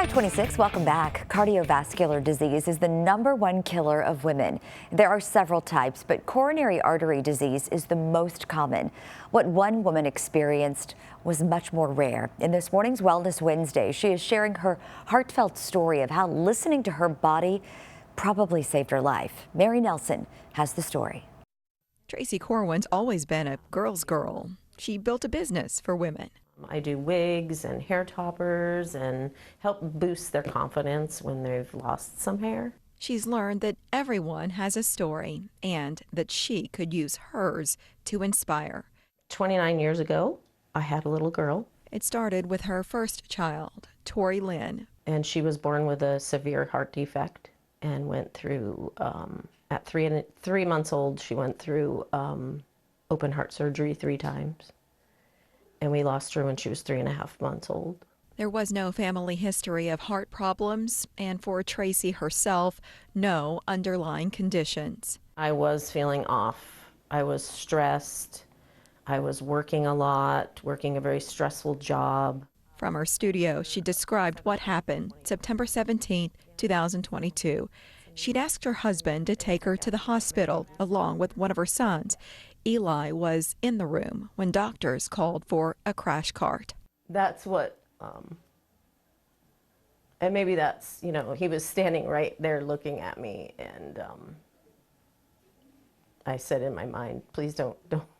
526, welcome back. Cardiovascular disease is the #1 killer of women. There are several types, but coronary artery disease is the most common. What one woman experienced was much more rare. In this morning's Wellness Wednesday, she is sharing her heartfelt story of how listening to her body probably saved her life. Mary Nelson has the story. Tracy Corwin's always been a girl's girl. She built a business for women. I do wigs and hair toppers and help boost their confidence when they've lost some hair. She's learned that everyone has a story and that she could use hers to inspire. 29 years ago, I had a little girl. It started with her first child, Tori Lynn. And she was born with a severe heart defect and went through, at 3 months old, she went through open heart surgery 3 times. And we lost her when she was 3.5 months old. There was no family history of heart problems, and for Tracy herself, no underlying conditions. I was feeling off. I was stressed. I was working a lot, working a very stressful job. From her studio, she described what happened September 17, 2022. She'd asked her husband to take her to the hospital along with one of her sons. Eli was in the room when doctors called for a crash cart. That's what, and maybe that's, he was standing right there looking at me, and I said in my mind, please don't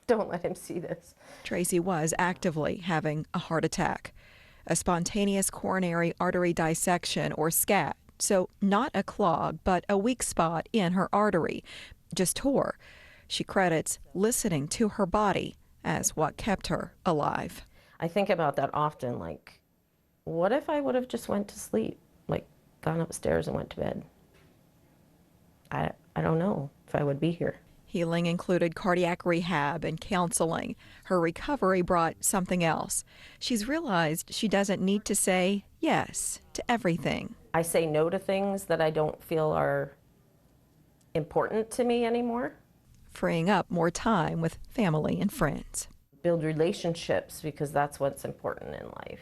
let him see this. Tracy was actively having a heart attack, a spontaneous coronary artery dissection, or SCAT. So not a clog, but a weak spot in her artery, just tore. She credits listening to her body as what kept her alive. I think about that often, like, what if I would have just went to sleep, like gone upstairs and went to bed? I don't know if I would be here. Healing included cardiac rehab and counseling. Her recovery brought something else. She's realized she doesn't need to say yes to everything. I say no to things that I don't feel are important to me anymore. Freeing up more time with family and friends. Build relationships, because that's what's important in life.